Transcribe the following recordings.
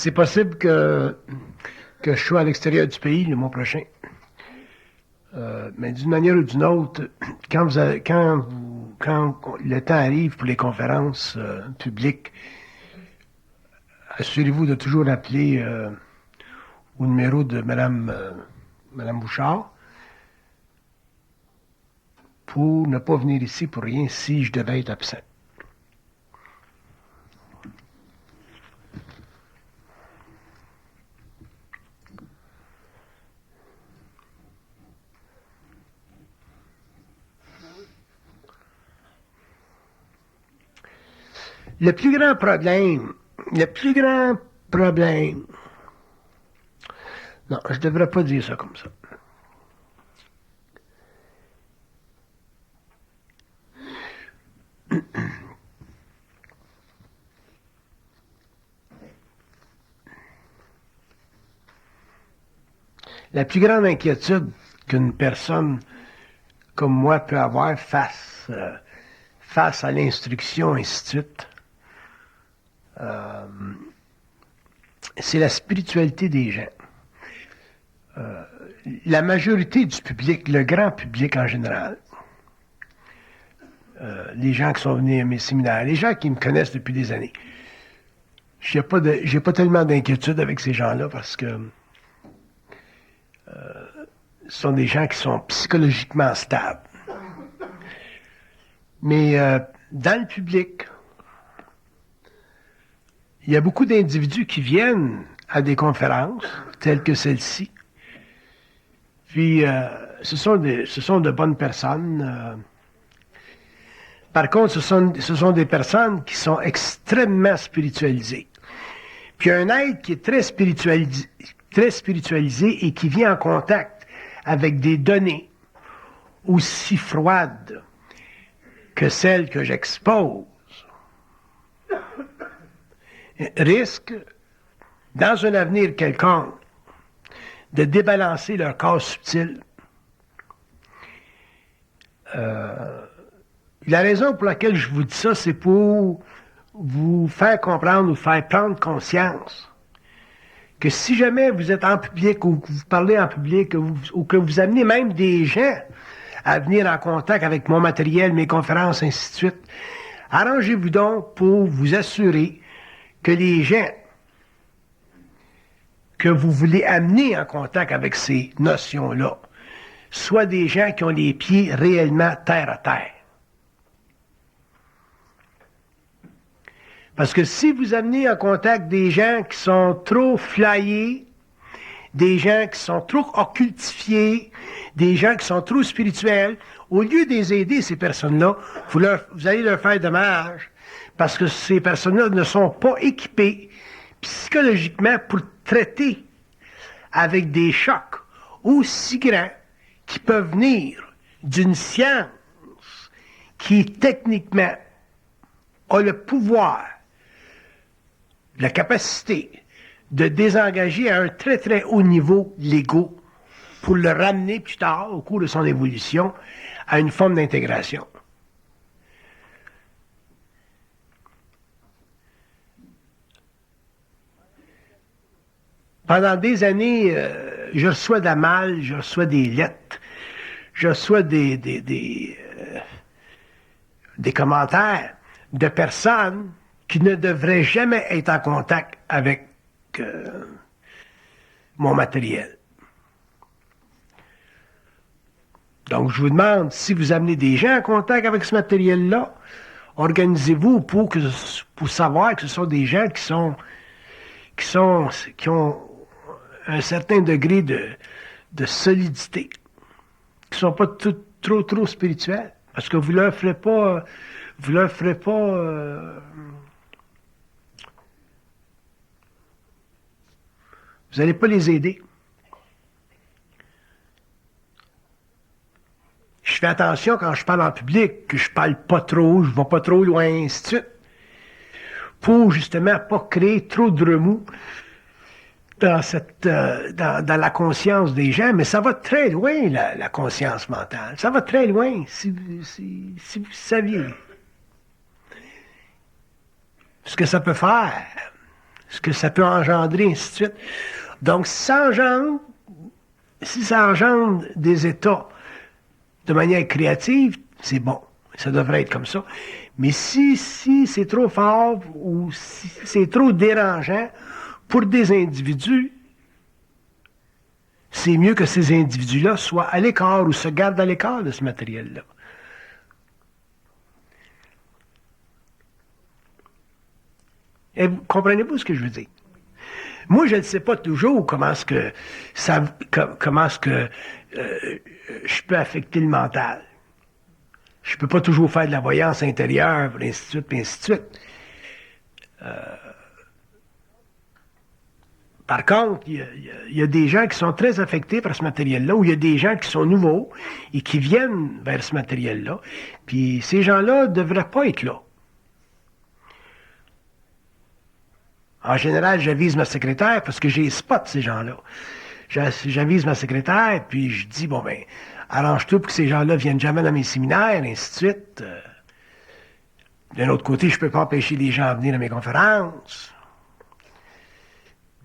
C'est possible que je sois à l'extérieur du pays le mois prochain. Mais d'une manière ou d'une autre, quand le temps arrive pour les conférences publiques, assurez-vous de toujours appeler au numéro de Madame Bouchard pour ne pas venir ici pour rien si je devais être absent. Le plus grand problème, non, je devrais pas dire ça comme ça. La plus grande inquiétude qu'une personne comme moi peut avoir face à l'instruction, ainsi de suite, c'est la spiritualité des gens. La majorité du public, le grand public en général, les gens qui sont venus à mes séminaires, les gens qui me connaissent depuis des années, j'ai pas tellement d'inquiétude avec ces gens-là parce que ce sont des gens qui sont psychologiquement stables. Mais dans le public, il y a beaucoup d'individus qui viennent à des conférences, telles que celle-ci. Puis, ce sont de bonnes personnes. Par contre, ce sont des personnes qui sont extrêmement spiritualisées. Puis, un être qui est très spiritualisé et qui vient en contact avec des données aussi froides que celles que j'expose, risque, dans un avenir quelconque, de débalancer leur corps subtil. La raison pour laquelle je vous dis ça, c'est pour vous faire comprendre, vous faire prendre conscience que si jamais vous êtes en public ou que vous parlez en public ou que vous amenez même des gens à venir en contact avec mon matériel, mes conférences, ainsi de suite, arrangez-vous donc pour vous assurer que les gens que vous voulez amener en contact avec ces notions-là soient des gens qui ont les pieds réellement terre à terre. Parce que si vous amenez en contact des gens qui sont trop flyés, des gens qui sont trop occultifiés, des gens qui sont trop spirituels, au lieu de les aider, ces personnes-là, vous allez leur faire dommage, parce que ces personnes-là ne sont pas équipées psychologiquement pour traiter avec des chocs aussi grands qui peuvent venir d'une science qui, techniquement, a le pouvoir, la capacité de désengager à un très, très haut niveau l'ego pour le ramener plus tard, au cours de son évolution, à une forme d'intégration. Pendant des années, je reçois de la malle, je reçois des lettres, je reçois des commentaires de personnes qui ne devraient jamais être en contact avec mon matériel. Donc, je vous demande, si vous amenez des gens en contact avec ce matériel-là, organisez-vous pour savoir que ce sont des gens qui ont un certain degré de solidité, qui ne sont pas trop spirituels, parce que vous leur ferez pas, vous n'allez pas les aider. Je fais attention quand je parle en public, que je parle pas trop, je vais pas trop loin, ainsi de suite, pour justement pas créer trop de remous dans la conscience des gens, mais ça va très loin, la conscience mentale. Ça va très loin, si vous saviez ce que ça peut faire. ce que ça peut engendrer, ainsi de suite. Donc, si ça engendre des états de manière créative, c'est bon. Ça devrait être comme ça. Mais si c'est trop fort ou si c'est trop dérangeant pour des individus, c'est mieux que ces individus-là soient à l'écart ou se gardent à l'écart de ce matériel-là. Et vous comprenez-vous ce que je veux dire? Moi, je ne sais pas toujours comment est-ce que je peux affecter le mental. Je peux pas toujours faire de la voyance intérieure, et ainsi de suite, et ainsi de suite. Par contre, il y a des gens qui sont très affectés par ce matériel-là, ou il y a des gens qui sont nouveaux et qui viennent vers ce matériel-là. Puis ces gens-là ne devraient pas être là. En général, j'avise ma secrétaire parce que j'ai spot ces gens-là. J'avise ma secrétaire, puis je dis, bon ben, arrange-toi pour que ces gens-là viennent jamais dans mes séminaires, et ainsi de suite. D'un autre côté, je ne peux pas empêcher les gens de venir à mes conférences.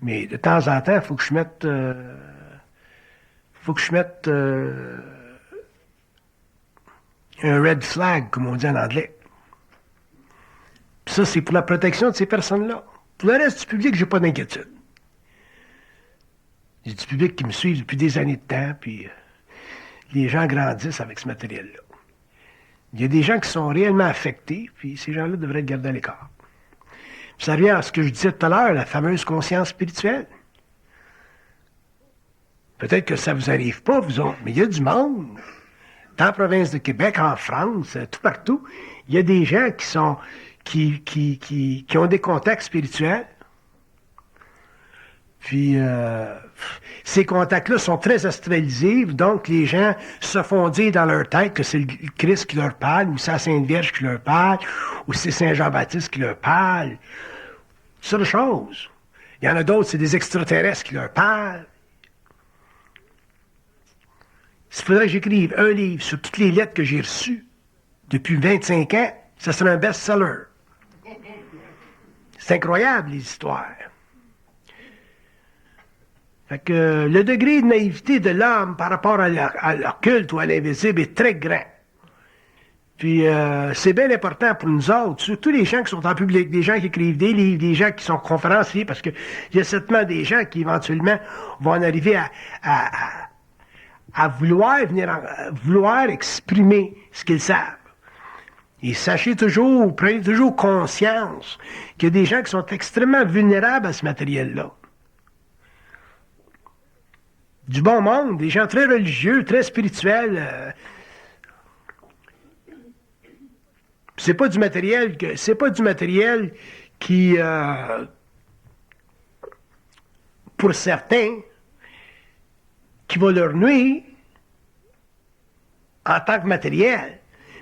Mais de temps en temps, il faut que je mette un red flag, comme on dit en anglais. Puis ça, c'est pour la protection de ces personnes-là. Pour le reste du public, j'ai pas d'inquiétude. J'ai du public qui me suit depuis des années de temps, puis les gens grandissent avec ce matériel-là. Il y a des gens qui sont réellement affectés, puis ces gens-là devraient être gardés à l'écart. Puis ça revient à ce que je disais tout à l'heure, la fameuse conscience spirituelle. Peut-être que ça vous arrive pas, vous autres, mais il y a du monde. Dans la province de Québec, en France, tout partout, il y a des gens qui ont des contacts spirituels. Puis, ces contacts-là sont très astralisés, donc les gens se font dire dans leur tête que c'est le Christ qui leur parle, ou c'est la Sainte Vierge qui leur parle, ou c'est Saint Jean-Baptiste qui leur parle. C'est autre chose. Il y en a d'autres, c'est des extraterrestres qui leur parlent. S'il faudrait que j'écrive un livre sur toutes les lettres que j'ai reçues depuis 25 ans, ça serait un best-seller. C'est incroyable, les histoires. Fait que le degré de naïveté de l'homme par rapport à leur culte ou à l'invisible est très grand. Puis c'est bien important pour nous autres, surtout les gens qui sont en public, des gens qui écrivent des livres, des gens qui sont conférenciers, parce qu'il y a certainement des gens qui éventuellement vont en arriver à vouloir exprimer ce qu'ils savent. Et sachez toujours, prenez toujours conscience qu'il y a des gens qui sont extrêmement vulnérables à ce matériel-là. Du bon monde, des gens très religieux, très spirituels. C'est pas du matériel qui, pour certains, qui va leur nuire en tant que matériel,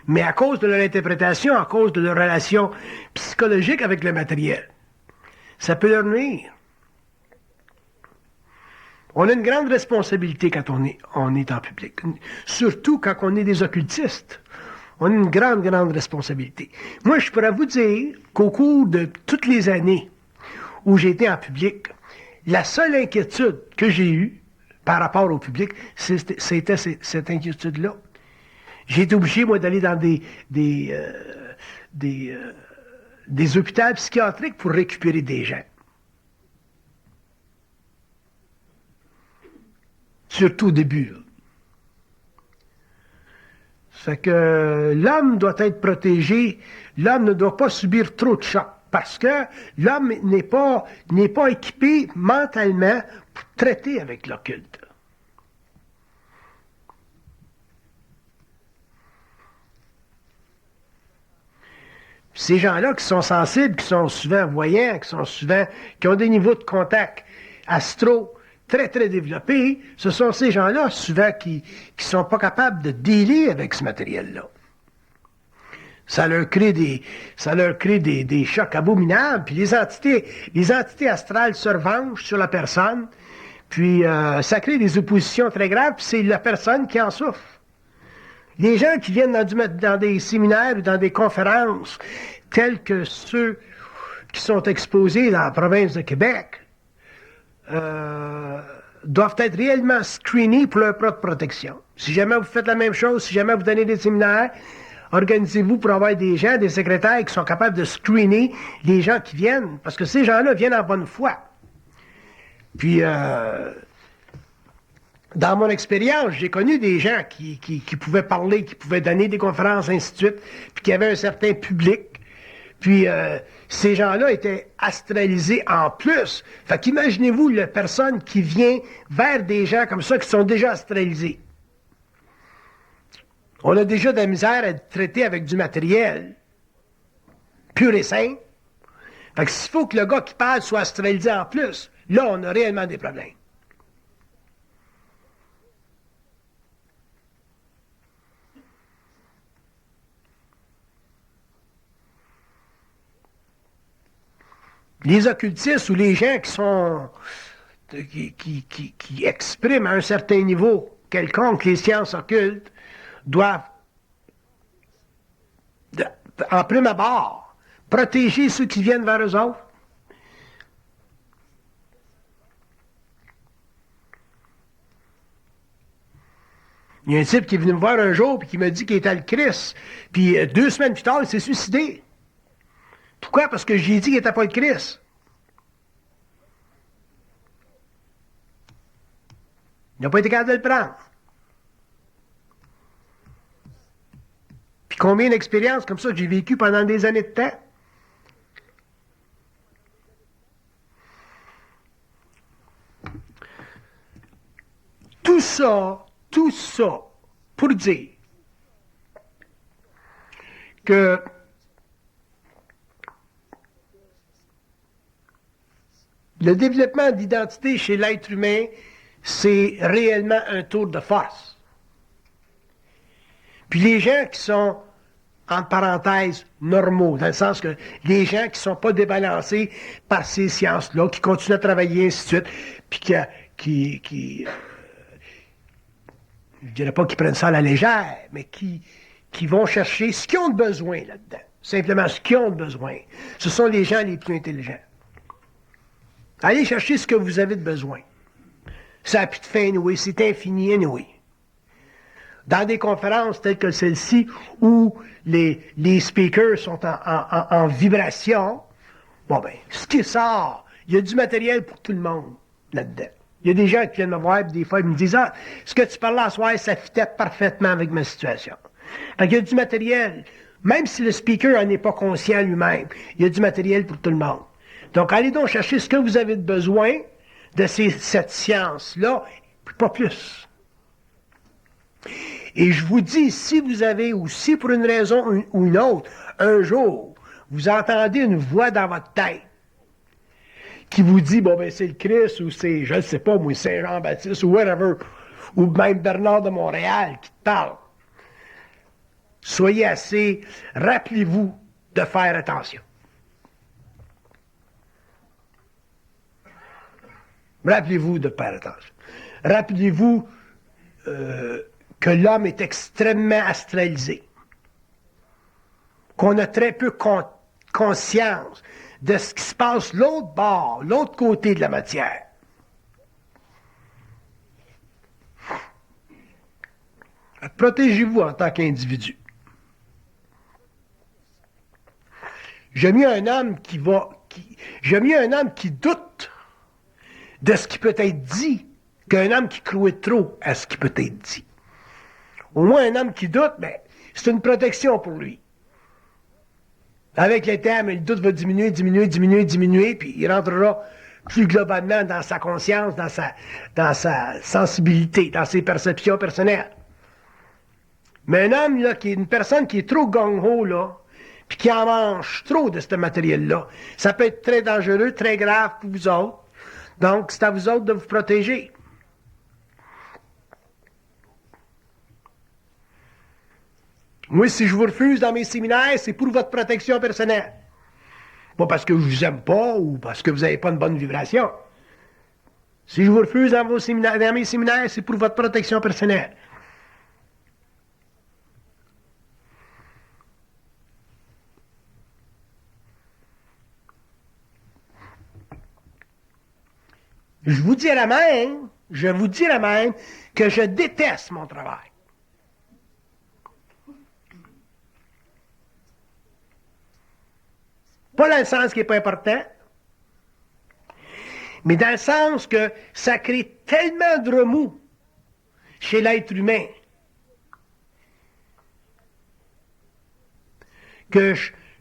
mais à cause de leur interprétation, à cause de leur relation psychologique avec le matériel. Ça peut leur nuire. On a une grande responsabilité quand on est en public, surtout quand on est des occultistes. On a une grande, grande responsabilité. Moi, je pourrais vous dire qu'au cours de toutes les années où j'ai été en public, la seule inquiétude que j'ai eue par rapport au public, c'était cette inquiétude-là. J'ai été obligé, moi, d'aller dans des hôpitaux psychiatriques pour récupérer des gens. Surtout au début, là. Fait que l'homme doit être protégé, l'homme ne doit pas subir trop de chocs, parce que l'homme n'est pas équipé mentalement pour traiter avec l'occulte. Ces gens-là qui sont sensibles, qui sont souvent voyants, qui ont des niveaux de contact astro très, très développés, ce sont ces gens-là, souvent, qui sont pas capables de dealer avec ce matériel-là. Ça leur crée des chocs abominables, puis les entités astrales se revanchent sur la personne, puis ça crée des oppositions très graves, puis c'est la personne qui en souffre. Les gens qui viennent dans des séminaires ou dans des conférences, tels que ceux qui sont exposés dans la province de Québec doivent être réellement screenés pour leur propre protection. Si jamais vous faites la même chose, si jamais vous donnez des séminaires, organisez-vous pour avoir des gens, des secrétaires qui sont capables de screener les gens qui viennent, parce que ces gens-là viennent en bonne foi. Puis, dans mon expérience, j'ai connu des gens qui pouvaient parler, qui pouvaient donner des conférences, ainsi de suite, puis qui avaient un certain public. Puis, ces gens-là étaient astralisés en plus. Fait qu'imaginez-vous la personne qui vient vers des gens comme ça qui sont déjà astralisés. On a déjà de la misère à être traité avec du matériel pur et simple. Fait que s'il faut que le gars qui parle soit astralisé en plus, là, on a réellement des problèmes. Les occultistes ou les gens qui sont qui expriment à un certain niveau quelconque les sciences occultes doivent, en prime abord, protéger ceux qui viennent vers eux autres. Il y a un type qui est venu me voir un jour et qui m'a dit qu'il était le Christ. Puis 2 semaines plus tard, il s'est suicidé. Pourquoi? Parce que j'ai dit qu'il n'était pas le Christ. Il n'a pas été capable de le prendre. Puis combien d'expériences comme ça que j'ai vécues pendant des années de temps? Tout ça, pour dire que le développement d'identité chez l'être humain, c'est réellement un tour de force. Puis les gens qui sont, entre parenthèses, normaux, dans le sens que les gens qui ne sont pas débalancés par ces sciences-là, qui continuent à travailler, ainsi de suite, puis qui je dirais pas qu'ils prennent ça à la légère, mais qui vont chercher ce qu'ils ont de besoin là-dedans. Simplement ce qu'ils ont de besoin. Ce sont les gens les plus intelligents. Allez chercher ce que vous avez de besoin. Ça n'a plus de fin, anyway, c'est infini, anyway. Dans des conférences telles que celle-ci, où les speakers sont en vibration, bon ben, ce qui sort, il y a du matériel pour tout le monde là-dedans. Il y a des gens qui viennent me voir, des fois, ils me disent « Ah, ce que tu parlais à soir, ça fitait parfaitement avec ma situation. » Fait qu'il y a du matériel. Même si le speaker n'en est pas conscient lui-même, il y a du matériel pour tout le monde. Donc, allez donc chercher ce que vous avez de besoin de cette science-là, puis pas plus. Et je vous dis, si vous avez, ou si pour une raison ou une autre, un jour, vous entendez une voix dans votre tête qui vous dit, bon ben c'est le Christ, ou c'est, je ne sais pas, moi, Saint-Jean-Baptiste, ou whatever, ou même Bernard de Montréal qui te parle, soyez assez, rappelez-vous de faire attention. Rappelez-vous de faire attention. Rappelez-vous que l'homme est extrêmement astralisé, qu'on a très peu conscience de ce qui se passe l'autre bord, l'autre côté de la matière. Protégez-vous en tant qu'individu. J'aime mieux un homme j'aime mieux un homme qui doute de ce qui peut être dit qu'un homme qui croit trop à ce qui peut être dit. Au moins, un homme qui doute, ben, c'est une protection pour lui. Avec le temps, le doute va diminuer, puis il rentrera plus globalement dans sa conscience, dans sa sensibilité, dans ses perceptions personnelles. Mais un homme, là, qui est une personne qui est trop gung-ho, là, puis qui en mange trop de ce matériel-là, ça peut être très dangereux, très grave pour vous autres. Donc, c'est à vous autres de vous protéger. Moi, si je vous refuse dans mes séminaires, c'est pour votre protection personnelle. Pas parce que je vous aime pas ou parce que vous n'avez pas une bonne vibration. Si je vous refuse dans mes séminaires, c'est pour votre protection personnelle. Je vous dirais même que je déteste mon travail. Pas dans le sens qui n'est pas important, mais dans le sens que ça crée tellement de remous chez l'être humain que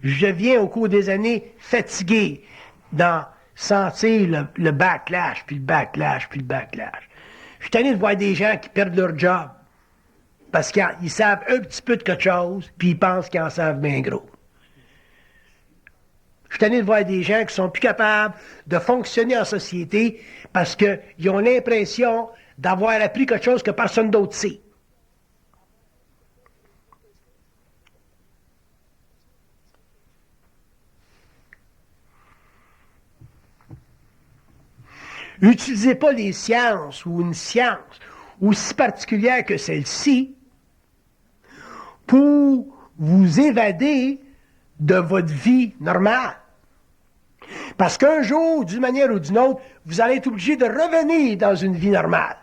je viens au cours des années fatigué d'en sentir le backlash, puis le backlash, puis le backlash. Je suis tanné de voir des gens qui perdent leur job parce qu'ils savent un petit peu de quelque chose, puis ils pensent qu'ils en savent bien gros. Je suis tanné de voir des gens qui sont plus capables de fonctionner en société parce qu'ils ont l'impression d'avoir appris quelque chose que personne d'autre sait. N'utilisez pas les sciences ou une science aussi particulière que celle-ci pour vous évader de votre vie normale. Parce qu'un jour, d'une manière ou d'une autre, vous allez être obligé de revenir dans une vie normale.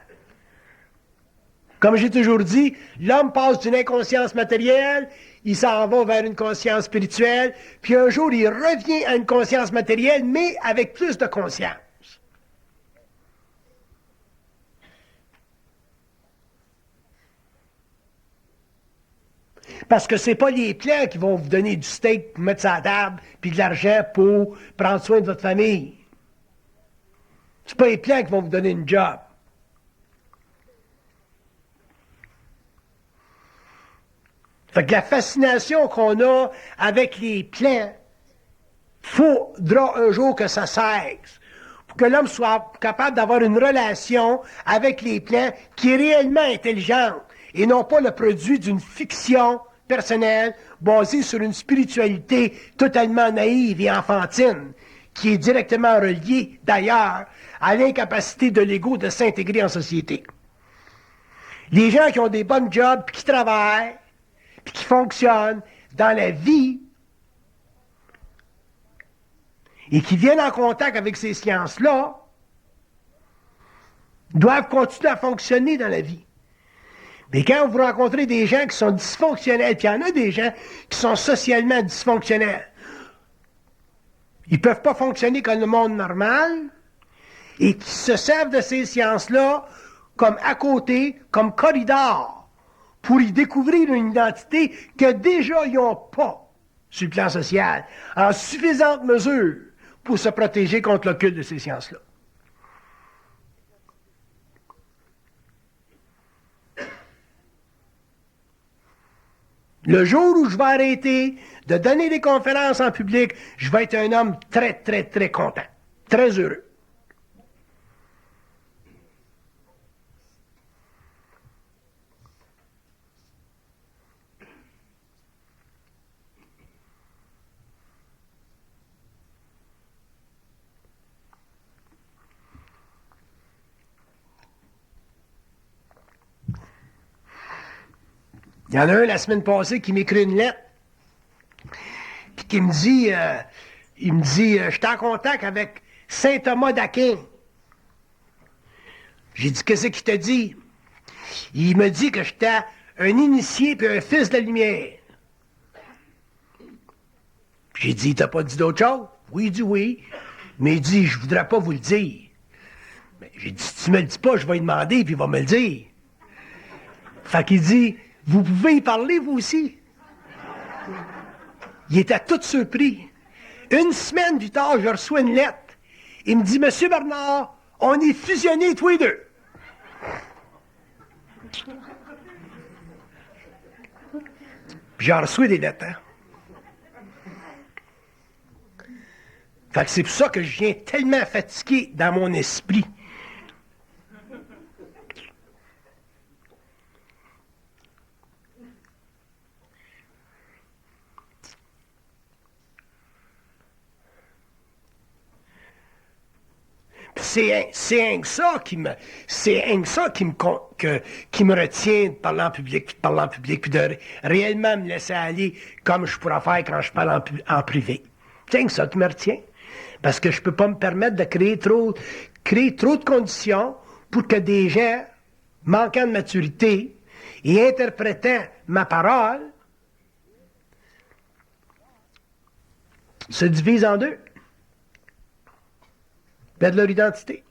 Comme j'ai toujours dit, l'homme passe d'une inconscience matérielle, il s'en va vers une conscience spirituelle, puis un jour, il revient à une conscience matérielle, mais avec plus de conscience. Parce que c'est pas les plans qui vont vous donner du steak pour mettre ça à la table, puis de l'argent pour prendre soin de votre famille. C'est pas les plans qui vont vous donner une job. Fait que la fascination qu'on a avec les plans, faudra un jour que ça cesse. Pour que l'homme soit capable d'avoir une relation avec les plans qui est réellement intelligente et non pas le produit d'une fiction personnelle basée sur une spiritualité totalement naïve et enfantine qui est directement reliée, d'ailleurs, à l'incapacité de l'ego de s'intégrer en société. Les gens qui ont des bonnes jobs, puis qui travaillent, puis qui fonctionnent dans la vie et qui viennent en contact avec ces sciences-là, doivent continuer à fonctionner dans la vie. Mais quand vous rencontrez des gens qui sont dysfonctionnels, puis il y en a des gens qui sont socialement dysfonctionnels, ils ne peuvent pas fonctionner comme le monde normal et qui se servent de ces sciences-là comme à côté, comme corridor, pour y découvrir une identité que déjà ils n'ont pas sur le plan social, en suffisante mesure pour se protéger contre l'occulte de ces sciences-là. Le jour où je vais arrêter de donner des conférences en public, je vais être un homme très, très, très content, très heureux. Il y en a un la semaine passée qui m'écrit une lettre, puis qui me dit, je suis en contact avec saint Thomas d'Aquin. J'ai dit, qu'est-ce qu'il t'a dit? Il me dit que j'étais un initié puis un fils de la lumière. Puis j'ai dit, t'as pas dit d'autre chose? Oui, il dit oui. Mais il dit, je voudrais pas vous le dire. Mais j'ai dit, si tu me le dis pas, je vais lui demander, puis il va me le dire. Fait qu'il dit, vous pouvez y parler, vous aussi. Il était tout surpris. Une semaine plus tard, je reçois une lettre. Il me dit, Monsieur Bernard, on est fusionnés tous les deux. Puis j'en reçois des lettres, hein. Fait que c'est pour ça que je viens tellement fatigué dans mon esprit. C'est rien que ça qui me retient de parler en public, puis de réellement me laisser aller comme je pourrais faire quand je parle en privé. C'est rien que ça qui me retient. Parce que je peux pas me permettre de créer trop crée trop de conditions pour que des gens, manquant de maturité et interprétant ma parole, se divisent en deux. Perdent leur identité.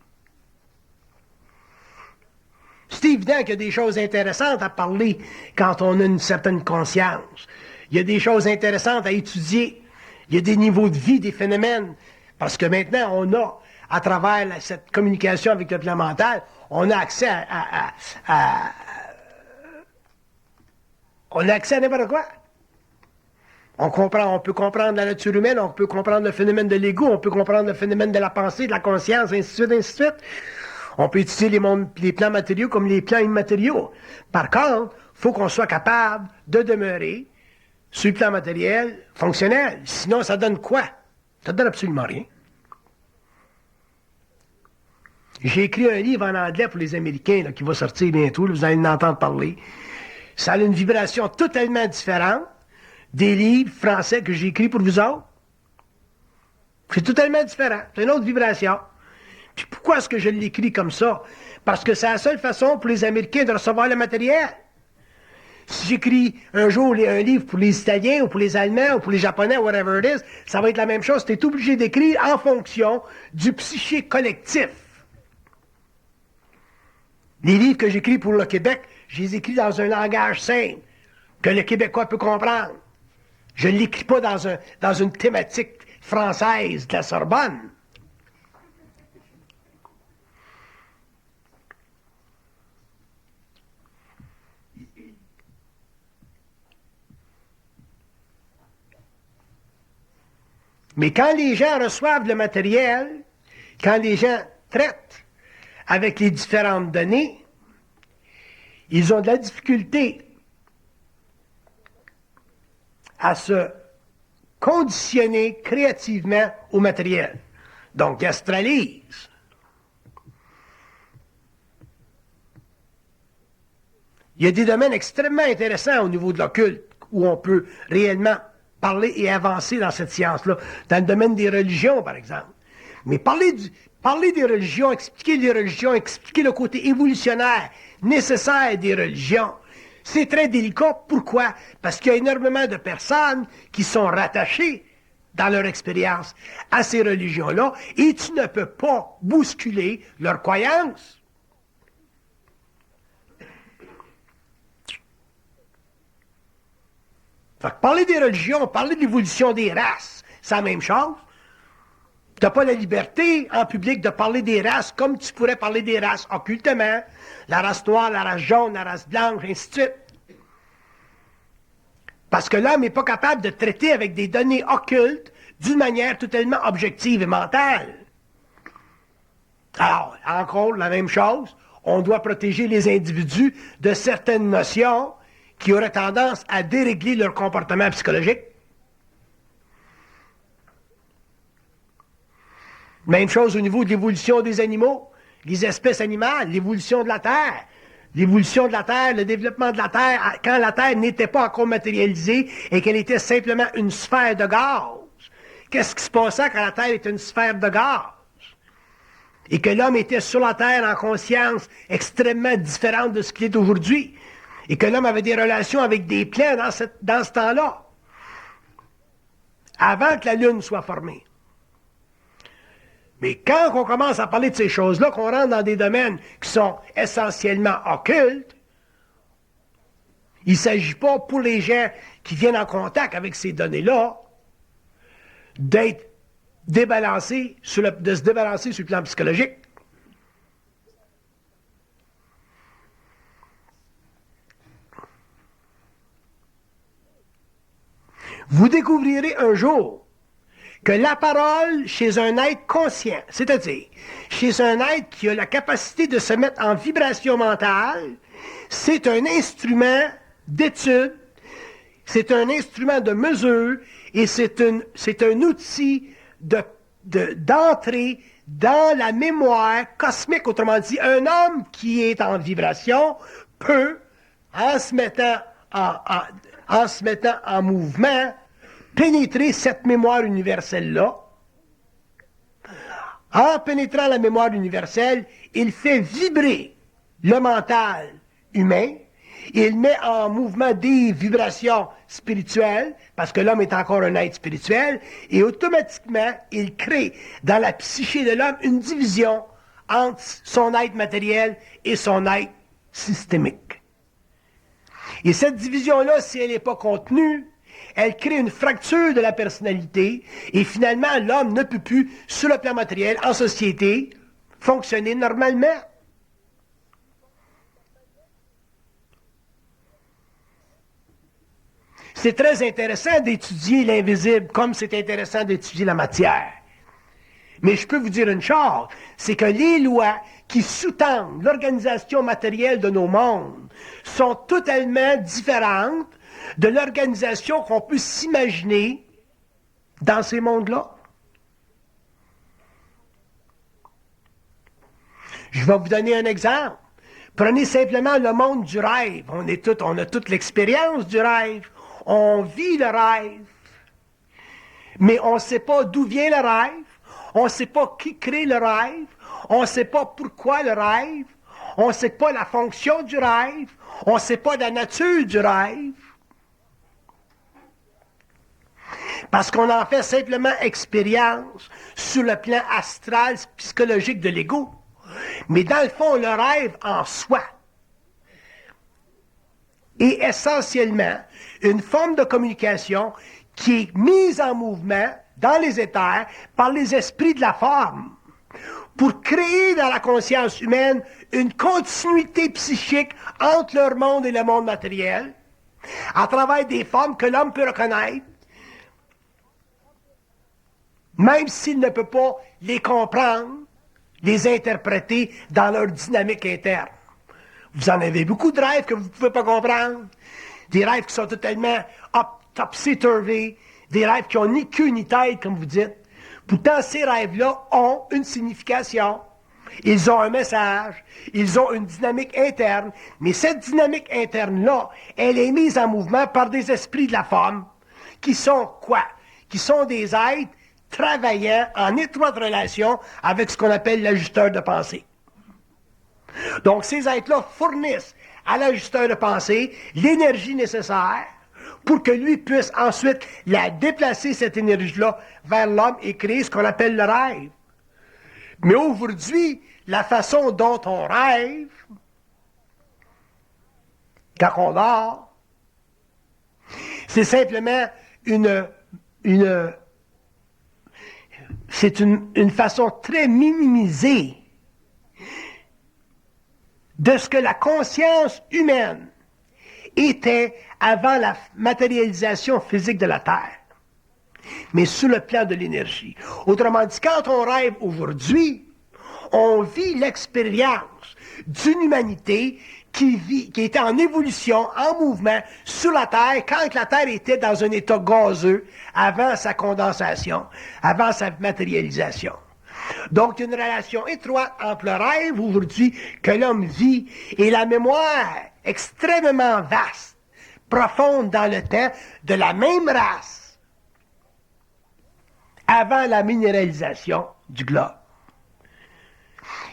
C'est évident qu'il y a des choses intéressantes à parler quand on a une certaine conscience. Il y a des choses intéressantes à étudier. Il y a des niveaux de vie, des phénomènes. Parce que maintenant, on a, à travers cette communication avec le plan mental, on a accès on a accès à n'importe quoi. On peut comprendre la nature humaine, on peut comprendre le phénomène de l'ego, on peut comprendre le phénomène de la pensée, de la conscience, ainsi de suite, ainsi de suite. On peut étudier les plans matériaux comme les plans immatériaux. Par contre, il faut qu'on soit capable de demeurer sur le plan matériel fonctionnel. Sinon, ça donne quoi? Ça donne absolument rien. J'ai écrit un livre en anglais pour les Américains là, qui va sortir bientôt, là, vous allez en entendre parler. Ça a une vibration totalement différente des livres français que j'ai écrits pour vous autres. C'est totalement différent. C'est une autre vibration. Puis pourquoi est-ce que je l'écris comme ça? Parce que c'est la seule façon pour les Américains de recevoir le matériel. Si j'écris un jour un livre pour les Italiens ou pour les Allemands ou pour les Japonais, whatever it is, ça va être la même chose. Tu es obligé d'écrire en fonction du psyché collectif. Les livres que j'écris pour le Québec, je les écris dans un langage simple, que le Québécois peut comprendre. Je ne l'écris pas dans une thématique française de la Sorbonne. Mais quand les gens reçoivent le matériel, quand les gens traitent avec les différentes données, ils ont de la difficulté à se conditionner créativement au matériel. Donc, ils astralisent. Il y a des domaines extrêmement intéressants au niveau de l'occulte où on peut réellement parler et avancer dans cette science-là. Dans le domaine des religions, par exemple. Mais parler des religions, expliquer le côté évolutionnaire nécessaire des religions, c'est très délicat. Pourquoi? Parce qu'il y a énormément de personnes qui sont rattachées dans leur expérience à ces religions-là et tu ne peux pas bousculer leurs croyances. Fait que parler des religions, parler de l'évolution des races, c'est la même chose. Tu n'as pas la liberté en public de parler des races comme tu pourrais parler des races occultement. La race noire, la race jaune, la race blanche, ainsi de suite. Parce que l'homme n'est pas capable de traiter avec des données occultes d'une manière totalement objective et mentale. Alors, encore la même chose, on doit protéger les individus de certaines notions qui auraient tendance à dérégler leur comportement psychologique. Même chose au niveau de l'évolution des animaux, les espèces animales, l'évolution de la Terre. L'évolution de la Terre, le développement de la Terre, quand la Terre n'était pas encore matérialisée et qu'elle était simplement une sphère de gaz. Qu'est-ce qui se passait quand la Terre était une sphère de gaz? Et que l'homme était sur la Terre en conscience extrêmement différente de ce qu'il est aujourd'hui. Et que l'homme avait des relations avec des plans dans ce temps-là. Avant que la Lune soit formée. Mais quand on commence à parler de ces choses-là, qu'on rentre dans des domaines qui sont essentiellement occultes, il ne s'agit pas pour les gens qui viennent en contact avec ces données-là d'être débalancés, de se débalancer sur le plan psychologique. Vous découvrirez un jour que la parole chez un être conscient, c'est-à-dire chez un être qui a la capacité de se mettre en vibration mentale, c'est un instrument d'étude, c'est un instrument de mesure et c'est un outil d'entrée dans la mémoire cosmique. Autrement dit, un homme qui est en vibration peut, en se mettant en mouvement, pénétrer cette mémoire universelle-là En pénétrant la mémoire universelle, il fait vibrer le mental humain, il met en mouvement des vibrations spirituelles, parce que l'homme est encore un être spirituel, et automatiquement, il crée dans la psyché de l'homme une division entre son être matériel et son être systémique. Et cette division-là, si elle n'est pas contenue, elle crée une fracture de la personnalité, et finalement, l'homme ne peut plus, sur le plan matériel, en société, fonctionner normalement. C'est très intéressant d'étudier l'invisible comme c'est intéressant d'étudier la matière. Mais je peux vous dire une chose, c'est que les lois qui sous-tendent l'organisation matérielle de nos mondes sont totalement différentes de l'organisation qu'on peut s'imaginer dans ces mondes-là. Je vais vous donner un exemple. Prenez simplement le monde du rêve. On a toute l'expérience du rêve. On vit le rêve. Mais on ne sait pas d'où vient le rêve. On ne sait pas qui crée le rêve. On ne sait pas pourquoi le rêve. On ne sait pas la fonction du rêve. On ne sait pas la nature du rêve. Parce qu'on en fait simplement expérience sur le plan astral, psychologique de l'ego. Mais dans le fond, le rêve en soi est essentiellement une forme de communication qui est mise en mouvement dans les éthers par les esprits de la forme pour créer dans la conscience humaine une continuité psychique entre leur monde et le monde matériel à travers des formes que l'homme peut reconnaître, même s'il ne peut pas les comprendre, les interpréter dans leur dynamique interne. Vous en avez beaucoup de rêves que vous ne pouvez pas comprendre, des rêves qui sont totalement topsy-turvy, des rêves qui n'ont ni queue ni tête, comme vous dites. Pourtant, ces rêves-là ont une signification. Ils ont un message, ils ont une dynamique interne, mais cette dynamique interne-là, elle est mise en mouvement par des esprits de la forme, qui sont quoi? Qui sont des êtres travaillant en étroite relation avec ce qu'on appelle l'ajusteur de pensée. Donc, ces êtres-là fournissent à l'ajusteur de pensée l'énergie nécessaire pour que lui puisse ensuite la déplacer, cette énergie-là, vers l'homme et créer ce qu'on appelle le rêve. Mais aujourd'hui, la façon dont on rêve, quand on dort, c'est simplement c'est une façon très minimisée de ce que la conscience humaine était avant la matérialisation physique de la Terre, mais sur le plan de l'énergie. Autrement dit, quand on rêve aujourd'hui, on vit l'expérience d'une humanité qui était en évolution, en mouvement, sur la Terre, quand la Terre était dans un état gazeux, avant sa condensation, avant sa matérialisation. Donc, il y a une relation étroite entre le rêve aujourd'hui que l'homme vit et la mémoire extrêmement vaste, profonde dans le temps, de la même race, avant la minéralisation du globe.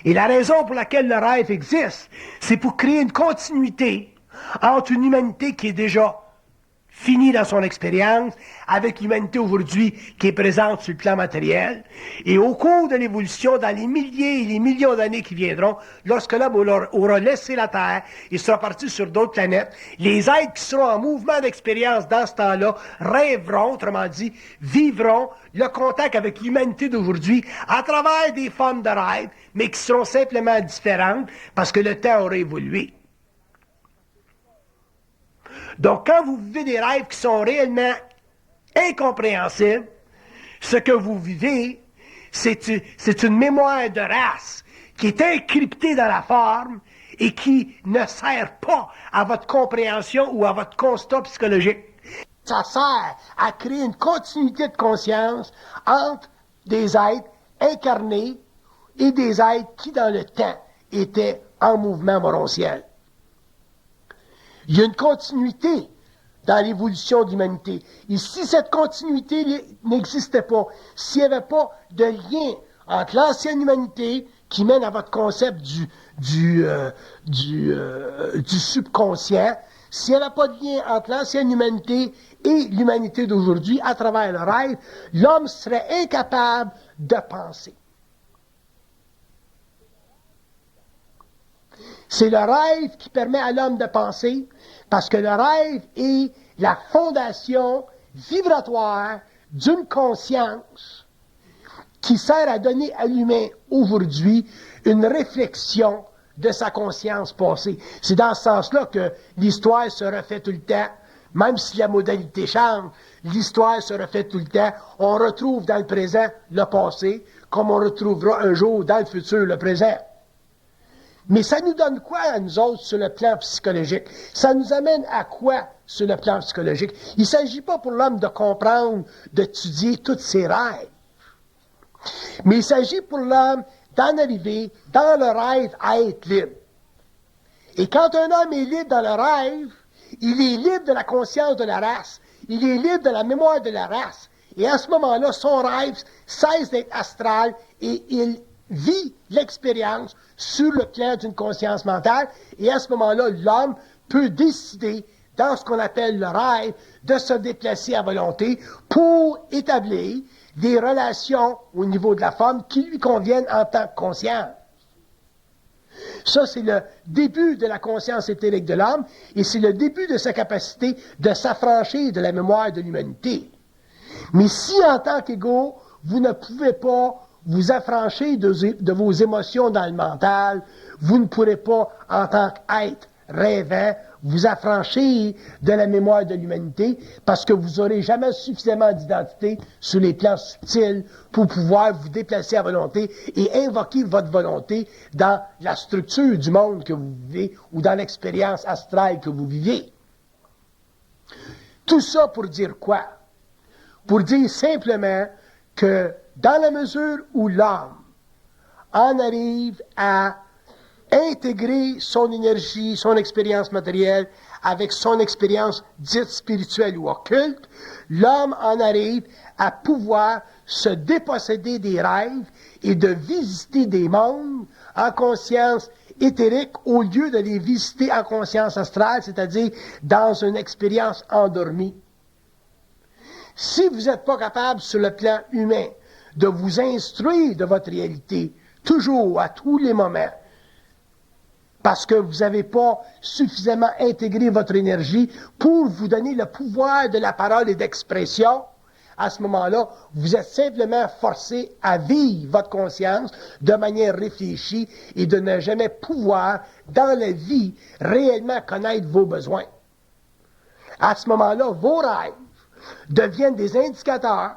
Et la raison pour laquelle le rêve existe, c'est pour créer une continuité entre une humanité qui est déjà finie dans son expérience, avec l'humanité aujourd'hui qui est présente sur le plan matériel, et au cours de l'évolution, dans les milliers et les millions d'années qui viendront, lorsque l'homme aura laissé la Terre et sera parti sur d'autres planètes, les êtres qui seront en mouvement d'expérience dans ce temps-là rêveront, autrement dit, vivront le contact avec l'humanité d'aujourd'hui à travers des formes de rêve, mais qui seront simplement différentes parce que le temps aura évolué. Donc, quand vous vivez des rêves qui sont réellement incompréhensibles, ce que vous vivez, c'est une mémoire de race qui est encryptée dans la forme et qui ne sert pas à votre compréhension ou à votre constat psychologique. Ça sert à créer une continuité de conscience entre des êtres incarnés et des êtres qui, dans le temps, étaient en mouvement morontiel. Il y a une continuité dans l'évolution de l'humanité. Et si cette continuité n'existait pas, s'il n'y avait pas de lien entre l'ancienne humanité qui mène à votre concept du subconscient, s'il n'y avait pas de lien entre l'ancienne humanité et l'humanité d'aujourd'hui à travers le rêve, l'homme serait incapable de penser. C'est le rêve qui permet à l'homme de penser, parce que le rêve est la fondation vibratoire d'une conscience qui sert à donner à l'humain aujourd'hui une réflexion de sa conscience passée. C'est dans ce sens-là que l'histoire se refait tout le temps. Même si la modalité change, l'histoire se refait tout le temps. On retrouve dans le présent le passé, comme on retrouvera un jour dans le futur le présent. Mais ça nous donne quoi à nous autres sur le plan psychologique? Ça nous amène à quoi sur le plan psychologique? Il ne s'agit pas pour l'homme de comprendre, d'étudier tous ses rêves. Mais il s'agit pour l'homme d'en arriver dans le rêve à être libre. Et quand un homme est libre dans le rêve, il est libre de la conscience de la race. Il est libre de la mémoire de la race. Et à ce moment-là, son rêve cesse d'être astral et il vit l'expérience sur le plan d'une conscience mentale. Et à ce moment-là, l'homme peut décider, dans ce qu'on appelle le rêve, de se déplacer à volonté pour établir des relations au niveau de la femme qui lui conviennent en tant que conscience. Ça, c'est le début de la conscience éthérique de l'homme et c'est le début de sa capacité de s'affranchir de la mémoire de l'humanité. Mais si, en tant qu'égaux, vous ne pouvez pas vous affranchir de vos émotions dans le mental, vous ne pourrez pas, en tant qu'être rêvant, vous affranchir de la mémoire de l'humanité parce que vous n'aurez jamais suffisamment d'identité sur les plans subtils pour pouvoir vous déplacer à volonté et invoquer votre volonté dans la structure du monde que vous vivez ou dans l'expérience astrale que vous vivez. Tout ça pour dire quoi? Pour dire simplement que dans la mesure où l'homme en arrive à intégrer son énergie, son expérience matérielle avec son expérience dite spirituelle ou occulte, l'homme en arrive à pouvoir se déposséder des rêves et de visiter des mondes en conscience éthérique au lieu de les visiter en conscience astrale, c'est-à-dire dans une expérience endormie. Si vous n'êtes pas capable sur le plan humain de vous instruire de votre réalité, toujours, à tous les moments, parce que vous n'avez pas suffisamment intégré votre énergie pour vous donner le pouvoir de la parole et d'expression, à ce moment-là, vous êtes simplement forcé à vivre votre conscience de manière réfléchie et de ne jamais pouvoir, dans la vie, réellement connaître vos besoins. À ce moment-là, vos rêves deviennent des indicateurs,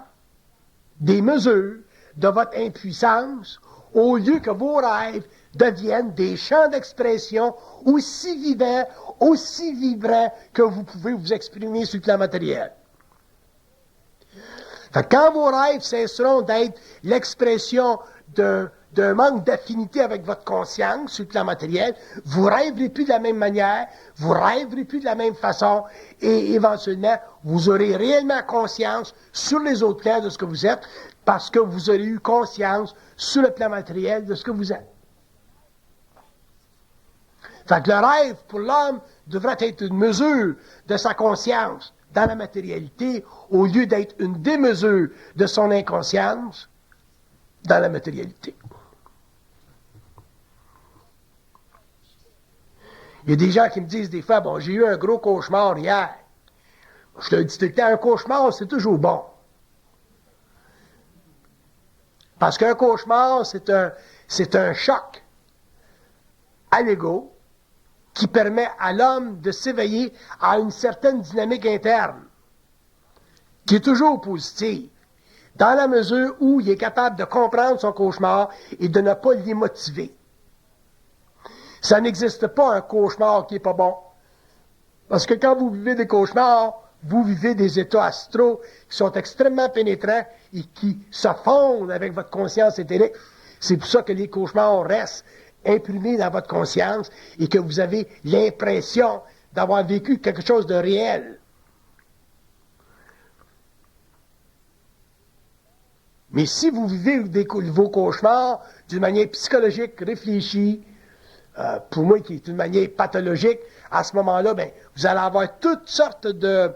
des mesures de votre impuissance, au lieu que vos rêves deviennent des champs d'expression aussi vivants, aussi vibrants que vous pouvez vous exprimer sur le plan matériel. Fait que quand vos rêves cesseront d'être l'expression d'un manque d'affinité avec votre conscience sur le plan matériel, vous rêverez plus de la même manière, vous rêverez plus de la même façon, et éventuellement, vous aurez réellement conscience sur les autres plans de ce que vous êtes, parce que vous aurez eu conscience sur le plan matériel de ce que vous êtes. Fait que le rêve, pour l'homme, devrait être une mesure de sa conscience dans la matérialité, au lieu d'être une démesure de son inconscience dans la matérialité. Il y a des gens qui me disent des fois, bon, j'ai eu un gros cauchemar hier. Je leur dis tout le temps, un cauchemar, c'est toujours bon. Parce qu'un cauchemar, c'est un choc à l'ego qui permet à l'homme de s'éveiller à une certaine dynamique interne, qui est toujours positive, dans la mesure où il est capable de comprendre son cauchemar et de ne pas l'y motiver. Ça n'existe pas un cauchemar qui n'est pas bon. Parce que quand vous vivez des cauchemars, vous vivez des états astraux qui sont extrêmement pénétrants et qui se fondent avec votre conscience éthérique. C'est pour ça que les cauchemars restent imprimés dans votre conscience et que vous avez l'impression d'avoir vécu quelque chose de réel. Mais si vous vivez vos cauchemars d'une manière psychologique, réfléchie, pour moi qui est une manière pathologique, à ce moment-là, ben, vous allez avoir toutes sortes de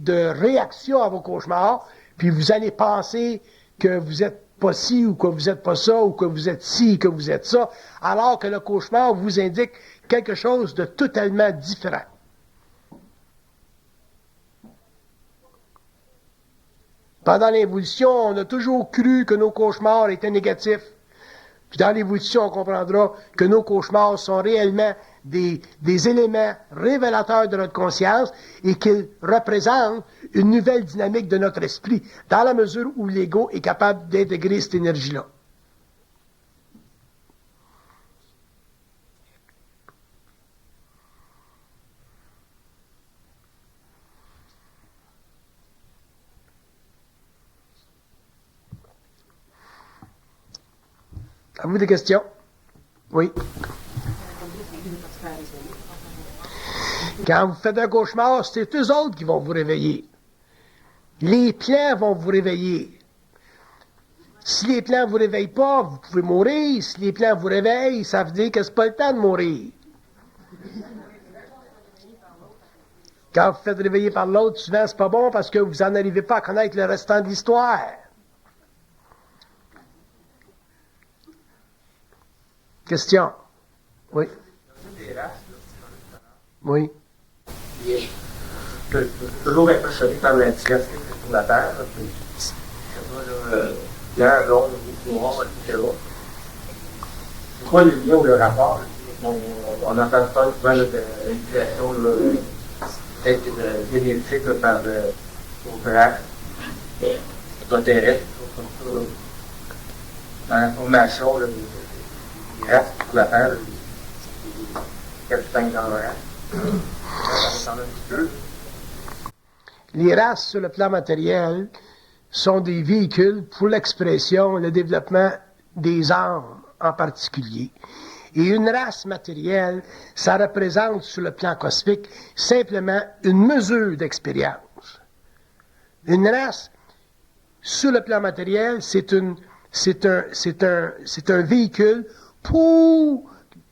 réactions à vos cauchemars, puis vous allez penser que vous êtes pas ci, ou que vous n'êtes pas ça, ou que vous êtes ci, que vous êtes ça, alors que le cauchemar vous indique quelque chose de totalement différent. Pendant l'évolution, on a toujours cru que nos cauchemars étaient négatifs. Puis dans l'évolution, on comprendra que nos cauchemars sont réellement des éléments révélateurs de notre conscience et qu'ils représentent une nouvelle dynamique de notre esprit, dans la mesure où l'ego est capable d'intégrer cette énergie-là. Avez-vous des questions? Oui. Quand vous faites un cauchemar, c'est eux autres qui vont vous réveiller. Les plans vont vous réveiller. Si les plans ne vous réveillent pas, vous pouvez mourir. Si les plans vous réveillent, ça veut dire que ce n'est pas le temps de mourir. Quand vous faites réveiller par l'autre, souvent, c'est pas bon parce que vous n'en arrivez pas à connaître le restant de l'histoire. Question? Oui. Oui. Je suis toujours impressionné par l'indication sur la Terre. Blanc, jaune, noir, etc. C'est quoi le lien ou le rapport? On entend pas souvent l'indication peut-être génétique par nos frères extraterrestres, dans la formation des races sur la Terre, capitaine dans le Les races sur le plan matériel sont des véhicules pour l'expression et le développement des âmes en particulier. Et une race matérielle, ça représente sur le plan cosmique simplement une mesure d'expérience. Une race sur le plan matériel, c'est un véhicule pour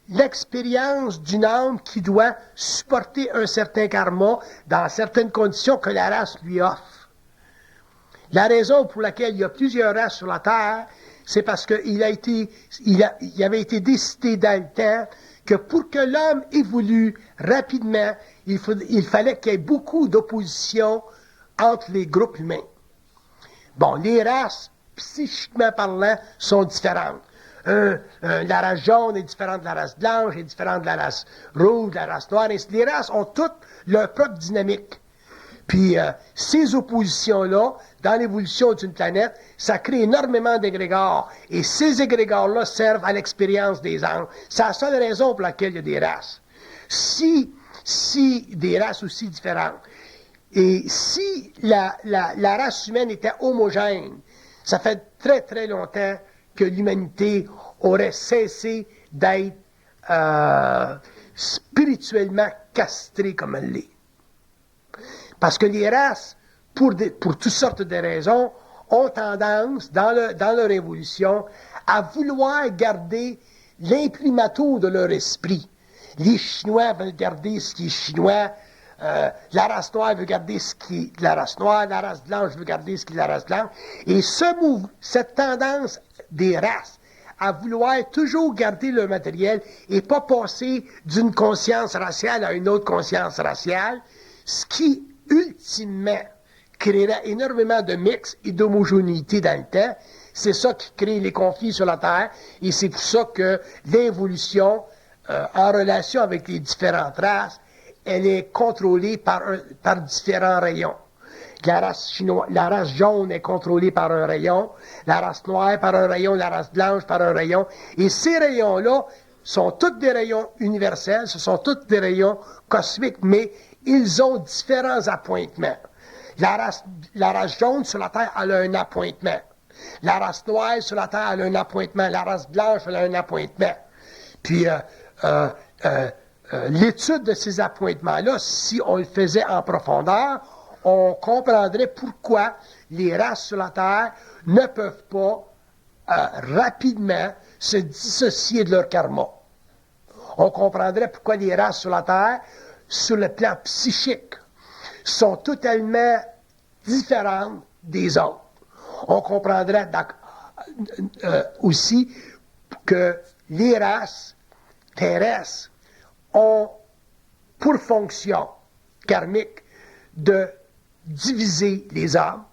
l'expérience d'une âme qui doit supporter un certain karma dans certaines conditions que la race lui offre. La raison pour laquelle il y a plusieurs races sur la Terre, c'est parce qu'il avait été décidé dans le temps que pour que l'homme évolue rapidement, il fallait qu'il y ait beaucoup d'opposition entre les groupes humains. Bon, les races, psychiquement parlant, sont différentes. La race jaune est différente de la race blanche, est différente de la race rouge, de la race noire. Et les races ont toutes leur propre dynamique. Puis ces oppositions-là, dans l'évolution d'une planète, ça crée énormément d'égrégores. Et ces égrégores-là servent à l'expérience des âmes. C'est la seule raison pour laquelle il y a des races. Si des races aussi différentes, et si la race humaine était homogène, ça fait très très longtemps que l'humanité aurait cessé d'être spirituellement castrée comme elle l'est. Parce que les races, pour toutes sortes de raisons, ont tendance, dans leur évolution, à vouloir garder l'imprimatur de leur esprit. Les Chinois veulent garder ce qui est chinois, la race noire veut garder ce qui est de la race noire, la race blanche veut garder ce qui est de la race blanche. Et cette tendance des races à vouloir toujours garder le matériel et pas passer d'une conscience raciale à une autre conscience raciale, ce qui, ultimement, créera énormément de mix et d'homogénéité dans le temps. C'est ça qui crée les conflits sur la Terre et c'est pour ça que l'évolution, en relation avec les différentes races, elle est contrôlée par différents rayons. La race jaune est contrôlée par un rayon, la race noire par un rayon, la race blanche par un rayon. Et ces rayons-là sont tous des rayons universels, ce sont tous des rayons cosmiques, mais ils ont différents appointements. La race jaune sur la Terre, elle a un appointement. La race noire sur la Terre, elle a un appointement. La race blanche, elle a un appointement. Puis, l'étude de ces appointements-là, si on le faisait en profondeur, on comprendrait pourquoi les races sur la Terre ne peuvent pas rapidement se dissocier de leur karma. On comprendrait pourquoi les races sur la Terre, sur le plan psychique, sont totalement différentes des autres. On comprendrait aussi que les races terrestres ont pour fonction karmique de diviser les âmes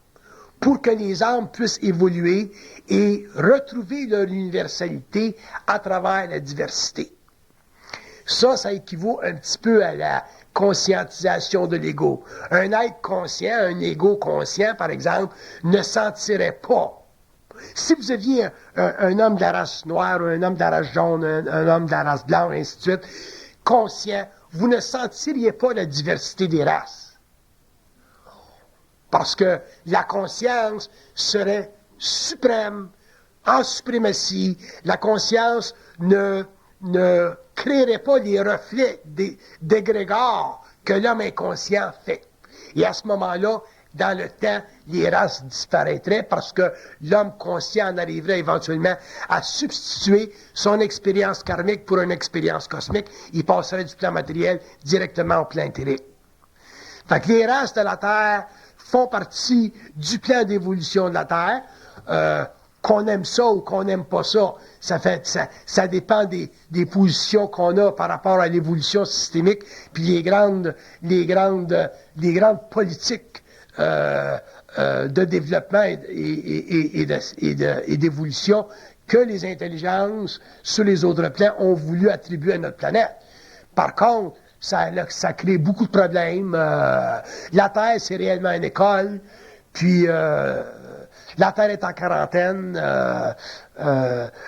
pour que les âmes puissent évoluer et retrouver leur universalité à travers la diversité. Ça équivaut un petit peu à la conscientisation de l'ego. Un être conscient, un ego conscient, par exemple, ne sentirait pas. Si vous aviez un homme de la race noire, un homme de la race jaune, un homme de la race blanche, ainsi de suite, conscient, vous ne sentiriez pas la diversité des races. Parce que la conscience serait suprême, en suprématie. La conscience ne créerait pas les reflets d'égrégores que l'homme inconscient fait. Et à ce moment-là, dans le temps, les races disparaîtraient parce que l'homme conscient en arriverait éventuellement à substituer son expérience karmique pour une expérience cosmique. Il passerait du plan matériel directement au plan éthérique. Fait que les races de la Terre font partie du plan d'évolution de la Terre. Qu'on aime ça ou qu'on n'aime pas ça, ça dépend des positions qu'on a par rapport à l'évolution systémique, puis les grandes politiques de développement et d'évolution que les intelligences sur les autres plans ont voulu attribuer à notre planète. Par contre, ça crée beaucoup de problèmes. La Terre, c'est réellement une école, puis la Terre est en quarantaine.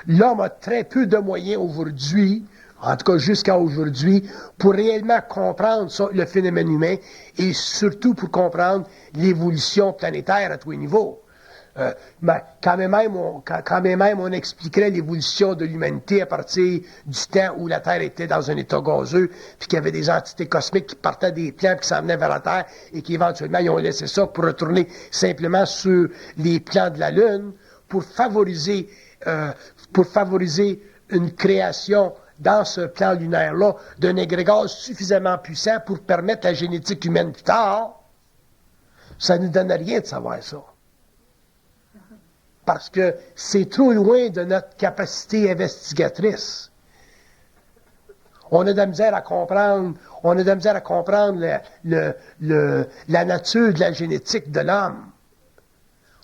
L'homme a très peu de moyens aujourd'hui, en tout cas jusqu'à aujourd'hui, pour réellement comprendre le phénomène humain et surtout pour comprendre l'évolution planétaire à tous les niveaux. Mais quand même on expliquerait l'évolution de l'humanité à partir du temps où la Terre était dans un état gazeux, puis qu'il y avait des entités cosmiques qui partaient des plans, qui s'en venaient vers la Terre, et qui éventuellement ils ont laissé ça pour retourner simplement sur les plans de la Lune, pour favoriser une création dans ce plan lunaire-là d'un égrégore suffisamment puissant pour permettre la génétique humaine plus tard. Ça ne donne rien de savoir ça. Parce que c'est trop loin de notre capacité investigatrice. On a de la misère à comprendre la nature de la génétique de l'homme.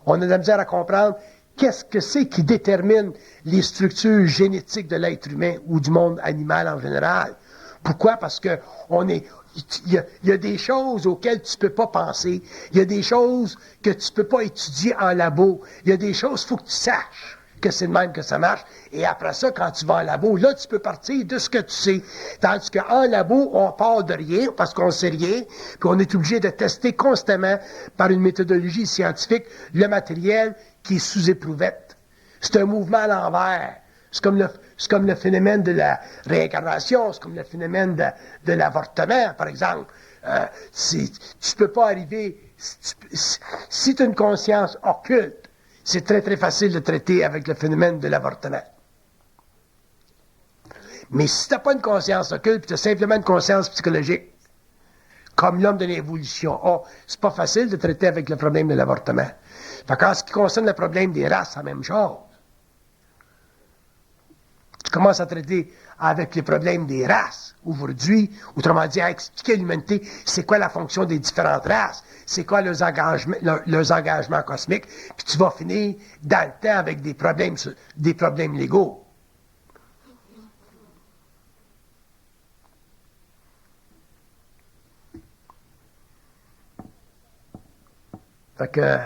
On a de la misère à comprendre qu'est-ce que c'est qui détermine les structures génétiques de l'être humain ou du monde animal en général. Pourquoi? Parce que il y a des choses auxquelles tu ne peux pas penser. Il y a des choses que tu ne peux pas étudier en labo. Il y a des choses, il faut que tu saches que c'est de même que ça marche. Et après ça, quand tu vas en labo, là, tu peux partir de ce que tu sais. Tandis qu'en labo, on part de rien parce qu'on ne sait rien, puis on est obligé de tester constamment par une méthodologie scientifique le matériel qui est sous éprouvette. C'est un mouvement à l'envers. C'est comme le phénomène de la réincarnation, c'est comme le phénomène de l'avortement, par exemple. Tu ne peux pas arriver... Si tu as une conscience occulte, c'est très, très facile de traiter avec le phénomène de l'avortement. Mais si tu n'as pas une conscience occulte, tu as simplement une conscience psychologique, comme l'homme de l'évolution, c'est pas facile de traiter avec le problème de l'avortement. Fait qu'en ce qui concerne le problème des races, c'est la même chose. Tu commences à traiter avec les problèmes des races aujourd'hui, autrement dit, à expliquer à l'humanité c'est quoi la fonction des différentes races, c'est quoi leurs engagements cosmiques, puis tu vas finir dans le temps avec des problèmes légaux. Fait que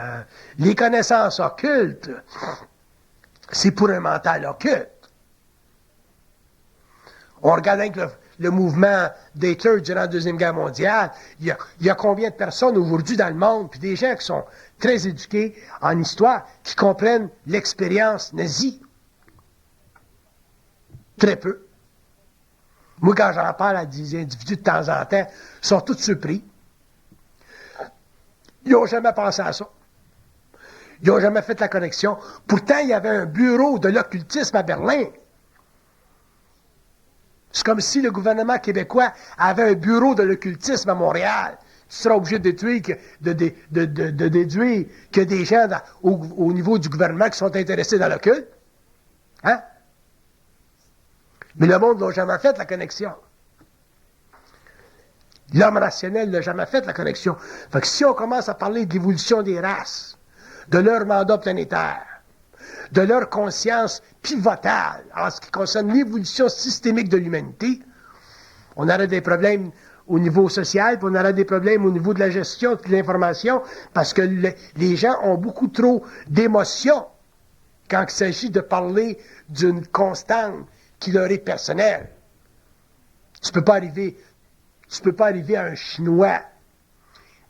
les connaissances occultes, c'est pour un mental occulte. On regarde avec le mouvement d'Hitler durant la Deuxième Guerre mondiale. Il y a combien de personnes aujourd'hui dans le monde, puis des gens qui sont très éduqués en histoire, qui comprennent l'expérience nazie? Très peu. Moi, quand j'en parle à des individus de temps en temps, ils sont tous surpris. Ils n'ont jamais pensé à ça. Ils n'ont jamais fait la connexion. Pourtant, il y avait un bureau de l'occultisme à Berlin. C'est comme si le gouvernement québécois avait un bureau de l'occultisme à Montréal. Tu seras obligé de déduire qu'il y a des gens au niveau du gouvernement qui sont intéressés dans l'occulte. Hein? Mais le monde n'a jamais fait la connexion. L'homme rationnel n'a jamais fait la connexion. Fait que si on commence à parler de l'évolution des races, de leur mandat planétaire, de leur conscience pivotale en ce qui concerne l'évolution systémique de l'humanité, on aurait des problèmes au niveau social, puis on aurait des problèmes au niveau de la gestion de l'information, parce que les gens ont beaucoup trop d'émotions quand il s'agit de parler d'une constante qui leur est personnelle. Tu peux pas arriver à un Chinois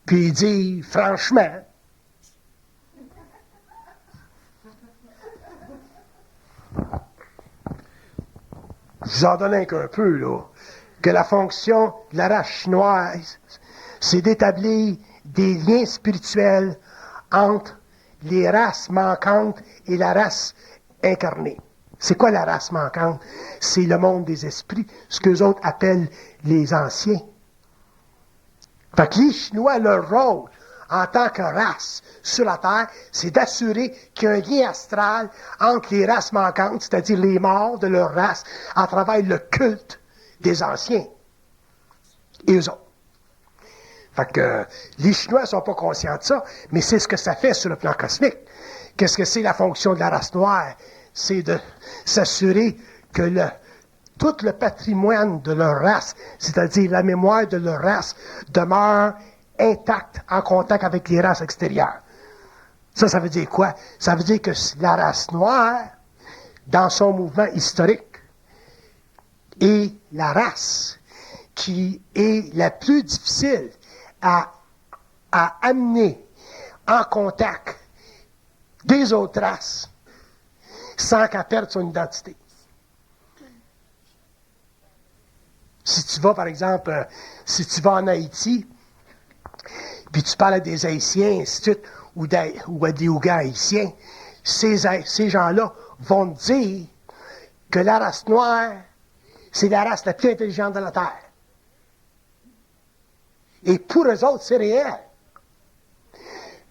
puis dire franchement, je vous en donne un peu, là, que la fonction de la race chinoise, c'est d'établir des liens spirituels entre les races manquantes et la race incarnée. C'est quoi la race manquante? C'est le monde des esprits, ce qu'eux autres appellent les anciens. Fait que les Chinois, leur rôle en tant que race sur la Terre, c'est d'assurer qu'il y a un lien astral entre les races manquantes, c'est-à-dire les morts de leur race, à travers le culte des anciens. Et eux autres. Fait que les Chinois ne sont pas conscients de ça, mais c'est ce que ça fait sur le plan cosmique. Qu'est-ce que c'est la fonction de la race noire? C'est de s'assurer que tout le patrimoine de leur race, c'est-à-dire la mémoire de leur race, demeure intacte en contact avec les races extérieures. Ça veut dire quoi? Ça veut dire que la race noire, dans son mouvement historique, est la race qui est la plus difficile à amener en contact des autres races sans qu'elle perde son identité. Si tu vas, par exemple, si tu vas en Haïti, puis tu parles à des Haïtiens, ainsi de suite, ou à des Ougans haïtiens, ces gens-là vont te dire que la race noire, c'est la race la plus intelligente de la Terre. Et pour eux autres, c'est réel.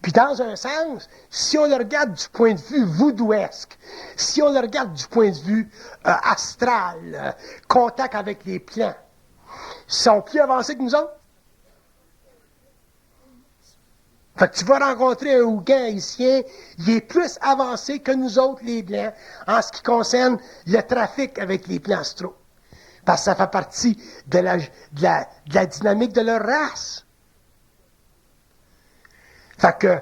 Puis dans un sens, si on le regarde du point de vue voodooesque, si on le regarde du point de vue astral, contact avec les plans, ils sont plus avancés que nous autres. Fait que tu vas rencontrer un Ougan haïtien, il est plus avancé que nous autres, les Blancs, en ce qui concerne le trafic avec les plans astraux. Parce que ça fait partie de la dynamique de leur race. Fait que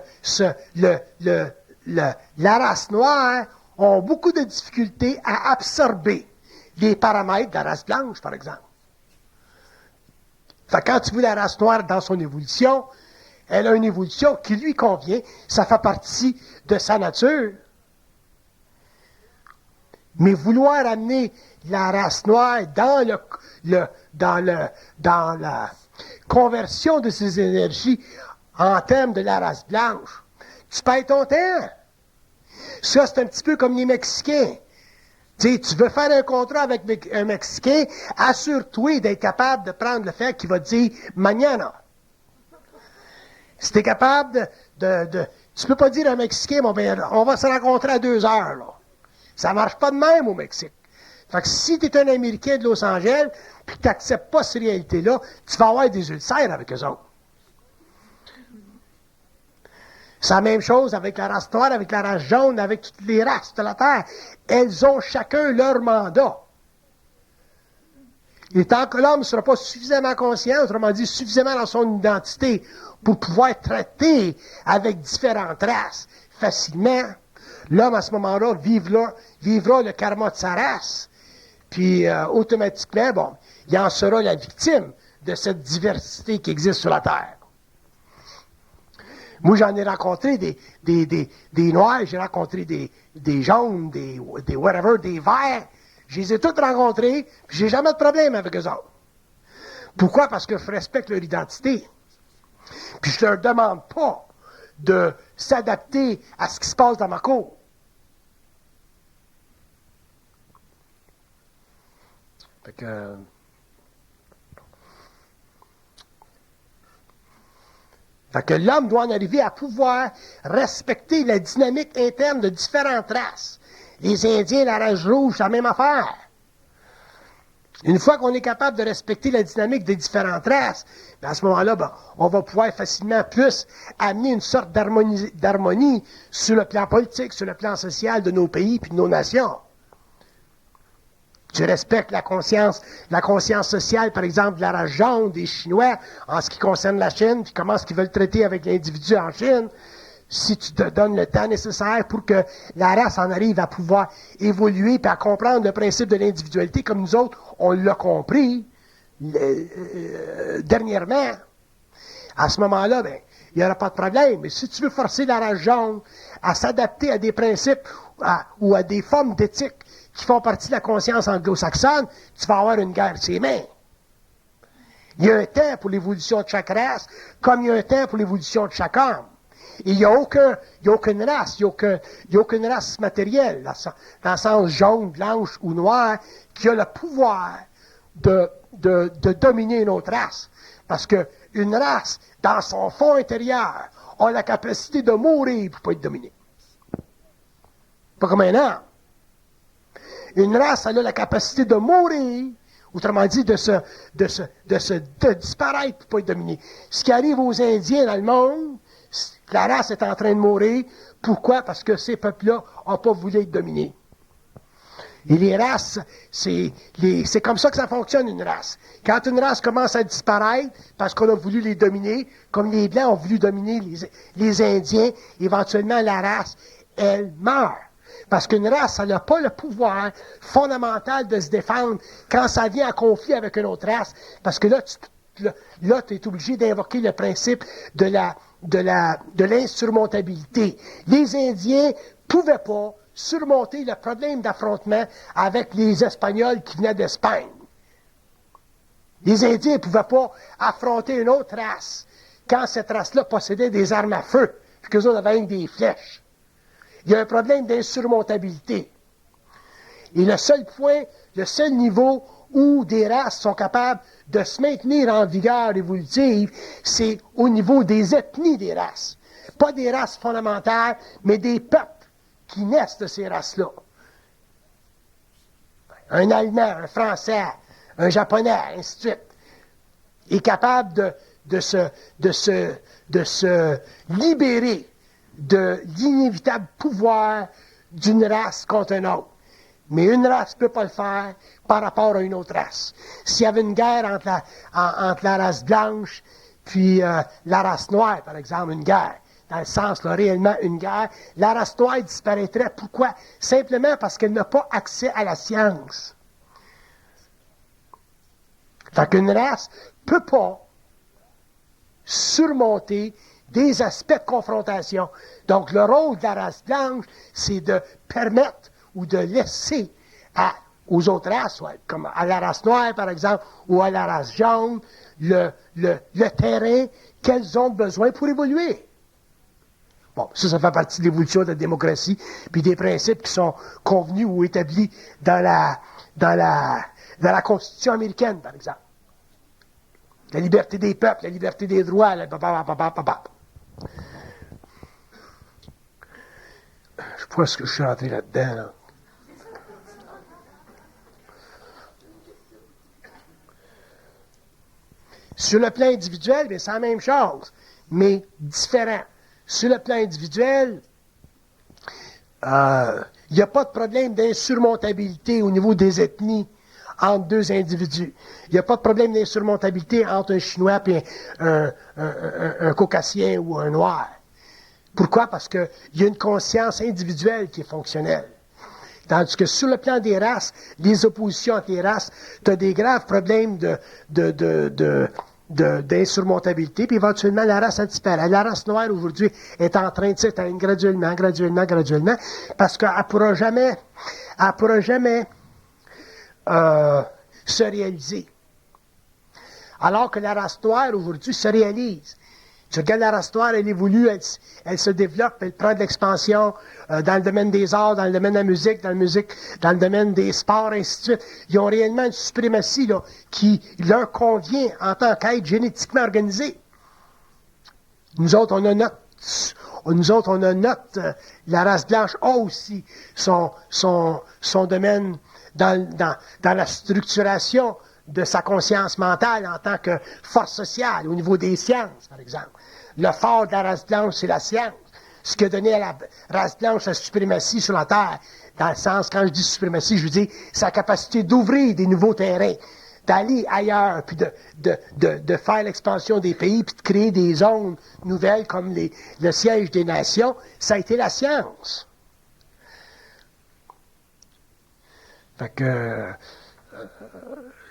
la race noire ont beaucoup de difficultés à absorber les paramètres de la race blanche, par exemple. Fait que quand tu vois la race noire dans son évolution, elle a une évolution qui lui convient, ça fait partie de sa nature. Mais vouloir amener la race noire dans la conversion de ses énergies en termes de la race blanche, tu perds ton temps. Ça, c'est un petit peu comme les Mexicains. Tu sais, tu veux faire un contrat avec un Mexicain, assure-toi d'être capable de prendre le fait qu'il va te dire « mañana ». Si tu es capable tu peux pas dire à un Mexicain, bon, ben, on va se rencontrer à 2 heures, là. Ça marche pas de même au Mexique. Fait que si tu es un Américain de Los Angeles, puis que tu n'acceptes pas cette réalité-là, tu vas avoir des ulcères avec eux autres. C'est la même chose avec la race noire, avec la race jaune, avec toutes les races de la Terre. Elles ont chacun leur mandat. Et tant que l'homme ne sera pas suffisamment conscient, autrement dit, suffisamment dans son identité, pour pouvoir traiter avec différentes races facilement, l'homme, à ce moment-là, vivra le karma de sa race. Puis, automatiquement, bon, il en sera la victime de cette diversité qui existe sur la Terre. Moi, j'en ai rencontré des noirs, j'ai rencontré des jaunes, des whatever, des verts. Je les ai tous rencontrés, puis j'ai jamais de problème avec eux autres. Pourquoi? Parce que je respecte leur identité. Puis je leur demande pas de s'adapter à ce qui se passe dans ma cour. Fait que l'homme doit en arriver à pouvoir respecter la dynamique interne de différentes races. Les Indiens, la race rouge, c'est la même affaire. Une fois qu'on est capable de respecter la dynamique des différentes races, bien à ce moment-là, ben, on va pouvoir facilement plus amener une sorte d'harmonie sur le plan politique, sur le plan social de nos pays et de nos nations. Je respecte la conscience sociale, par exemple, de la race jaune, des Chinois, en ce qui concerne la Chine, puis comment est-ce qu'ils veulent traiter avec l'individu en Chine. Si tu te donnes le temps nécessaire pour que la race en arrive à pouvoir évoluer et à comprendre le principe de l'individualité comme nous autres, on l'a compris dernièrement, à ce moment-là, ben, il n'y aura pas de problème. Mais si tu veux forcer la race jaune à s'adapter à des principes ou à des formes d'éthique qui font partie de la conscience anglo-saxonne, tu vas avoir une guerre de ses mains. Il y a un temps pour l'évolution de chaque race, comme il y a un temps pour l'évolution de chaque homme. Et il n'y a aucune race, il n'y a aucune race matérielle, dans le sens jaune, blanche ou noire, qui a le pouvoir de dominer une autre race. Parce qu'une race, dans son fond intérieur, a la capacité de mourir pour ne pas être dominée. Pas comme un homme. Une race, elle a la capacité de mourir, autrement dit, de disparaître pour ne pas être dominée. Ce qui arrive aux Indiens dans le monde, la race est en train de mourir. Pourquoi? Parce que ces peuples-là n'ont pas voulu être dominés. Et les races, c'est comme ça que ça fonctionne, une race. Quand une race commence à disparaître, parce qu'on a voulu les dominer, comme les Blancs ont voulu dominer les Indiens, éventuellement la race, elle meurt. Parce qu'une race, elle n'a pas le pouvoir fondamental de se défendre quand ça vient en conflit avec une autre race. Parce que là, tu es obligé d'invoquer le principe de l'insurmontabilité. Les Indiens ne pouvaient pas surmonter le problème d'affrontement avec les Espagnols qui venaient d'Espagne. Les Indiens ne pouvaient pas affronter une autre race quand cette race-là possédait des armes à feu, puis qu'eux autres avaient des flèches. Il y a un problème d'insurmontabilité. Et le seul niveau où des races sont capables de se maintenir en vigueur évolutive, c'est au niveau des ethnies des races. Pas des races fondamentales, mais des peuples qui naissent de ces races-là. Un Allemand, un Français, un Japonais, ainsi de suite, est capable de se libérer de l'inévitable pouvoir d'une race contre une autre. Mais une race ne peut pas le faire par rapport à une autre race. S'il y avait une guerre entre la race blanche puis la race noire, par exemple, une guerre, dans le sens, là, réellement une guerre, la race noire disparaîtrait. Pourquoi? Simplement parce qu'elle n'a pas accès à la science. Fait qu'une race ne peut pas surmonter des aspects de confrontation. Donc, le rôle de la race blanche, c'est de permettre ou de laisser aux autres races, comme à la race noire, par exemple, ou à la race jaune, le terrain qu'elles ont besoin pour évoluer. Bon, ça fait partie de l'évolution de la démocratie, puis des principes qui sont convenus ou établis dans la Constitution américaine, par exemple. La liberté des peuples, la liberté des droits, Je pense que je suis rentré là-dedans, là. Sur le plan individuel, c'est la même chose, mais différent. Sur le plan individuel, il n'y a pas de problème d'insurmontabilité au niveau des ethnies entre deux individus. Il n'y a pas de problème d'insurmontabilité entre un Chinois et un Caucasien ou un Noir. Pourquoi? Parce qu'il y a une conscience individuelle qui est fonctionnelle. Tandis que sur le plan des races, les oppositions entre les races, tu as des graves problèmes d'insurmontabilité, puis éventuellement la race a disparu. La race noire aujourd'hui est en train de s'éteindre graduellement, parce qu'elle ne pourra jamais se réaliser. Alors que la race noire aujourd'hui se réalise. Tu regardes la race noire, elle évolue, elle se développe, elle prend de l'expansion dans le domaine des arts, dans le domaine de la musique, dans le domaine des sports, ainsi de suite. Ils ont réellement une suprématie là, qui leur convient en tant qu'être génétiquement organisé. Nous autres, on a notre, la race blanche a aussi son domaine dans la structuration de sa conscience mentale en tant que force sociale, au niveau des sciences, par exemple. Le fort de la race blanche, c'est la science. Ce qui a donné à la race blanche la suprématie sur la Terre, dans le sens, quand je dis suprématie, je veux dire sa capacité d'ouvrir des nouveaux terrains, d'aller ailleurs, puis de faire l'expansion des pays, puis de créer des zones nouvelles comme le siège des nations, ça a été la science. Fait que,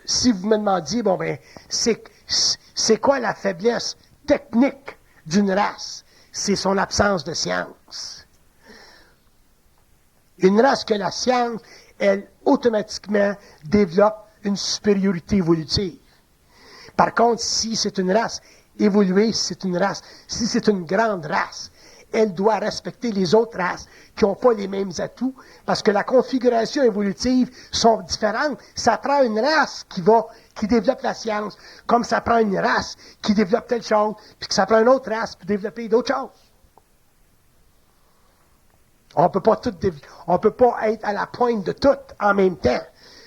si vous me demandiez, bon ben, c'est quoi la faiblesse technique d'une race? C'est son absence de science. Une race que la science, elle, automatiquement, développe une supériorité évolutive. Par contre, si c'est une race évoluée, si c'est une grande race, elle doit respecter les autres races qui n'ont pas les mêmes atouts, parce que la configuration évolutive sont différentes. Ça prend une race qui développe la science, comme ça prend une race qui développe telle chose, puis que ça prend une autre race pour développer d'autres choses. On peut pas être à la pointe de tout en même temps.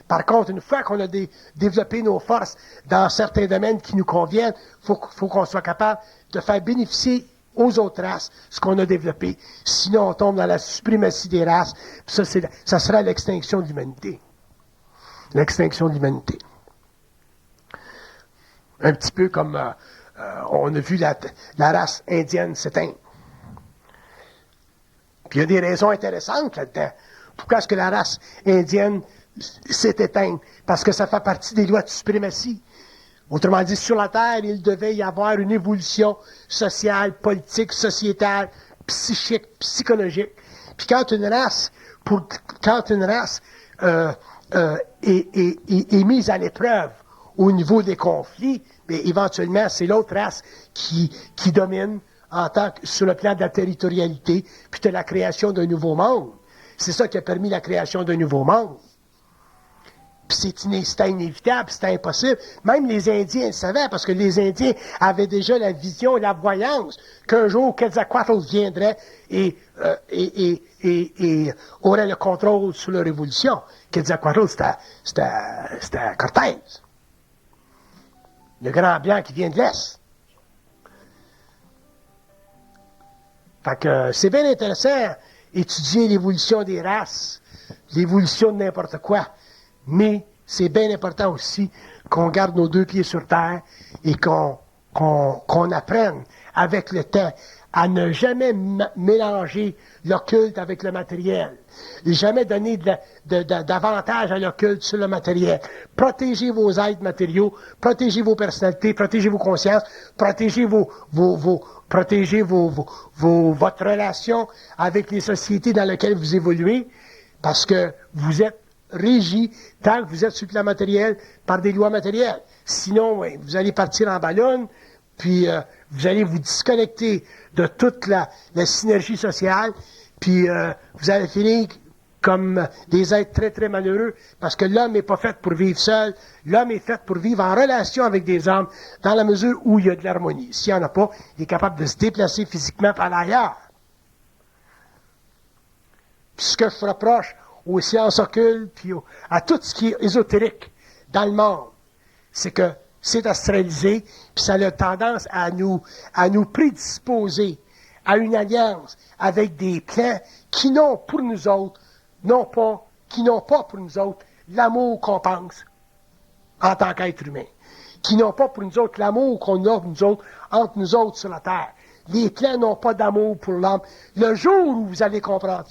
Par contre, une fois qu'on a développé nos forces dans certains domaines qui nous conviennent, faut qu'on soit capable de faire bénéficier aux autres races ce qu'on a développé. Sinon, on tombe dans la suprématie des races. Puis ça sera l'extinction de l'humanité. L'extinction de l'humanité. Un petit peu comme on a vu la race indienne s'éteindre. Puis il y a des raisons intéressantes là-dedans. Pourquoi est-ce que la race indienne s'est éteinte? Parce que ça fait partie des lois de suprématie. Autrement dit, sur la Terre, il devait y avoir une évolution sociale, politique, sociétale, psychique, psychologique. Puis quand une race est mise à l'épreuve au niveau des conflits, bien, éventuellement, c'est l'autre race qui domine sur le plan de la territorialité, puis de la création d'un nouveau monde. C'est ça qui a permis la création d'un nouveau monde. Puis c'était inévitable, c'était impossible. Même les Indiens le savaient, parce que les Indiens avaient déjà la vision et la voyance qu'un jour Quetzalcoatl viendrait et aurait le contrôle sur leur évolution. Quetzalcoatl, c'était Cortés, le grand blanc qui vient de l'Est. Fait que c'est bien intéressant étudier l'évolution des races, l'évolution de n'importe quoi. Mais c'est bien important aussi qu'on garde nos deux pieds sur terre et qu'on apprenne avec le temps à ne jamais mélanger l'occulte avec le matériel. Et jamais donner d'avantage à l'occulte sur le matériel. Protégez vos êtres matériaux, protégez vos personnalités, protégez vos consciences, protégez votre relation avec les sociétés dans lesquelles vous évoluez, parce que vous êtes régi, tant que vous êtes sur le plan matériel, par des lois matérielles. Sinon, ouais, vous allez partir en ballon, puis vous allez vous disconnecter de toute la synergie sociale, puis vous allez finir comme des êtres très, très malheureux, parce que l'homme n'est pas fait pour vivre seul, l'homme est fait pour vivre en relation avec des hommes, dans la mesure où il y a de l'harmonie. S'il n'y en a pas, il est capable de se déplacer physiquement par ailleurs. Puis ce que je reproche aux sciences occultes, puis à tout ce qui est ésotérique dans le monde, c'est que c'est astralisé, puis ça a tendance à nous prédisposer à une alliance avec des plans qui n'ont pour nous autres, qui n'ont pas pour nous autres l'amour qu'on pense en tant qu'être humain, qui n'ont pas pour nous autres l'amour qu'on a nous autres, entre nous autres sur la terre. Les plans n'ont pas d'amour pour l'homme. Le jour où vous allez comprendre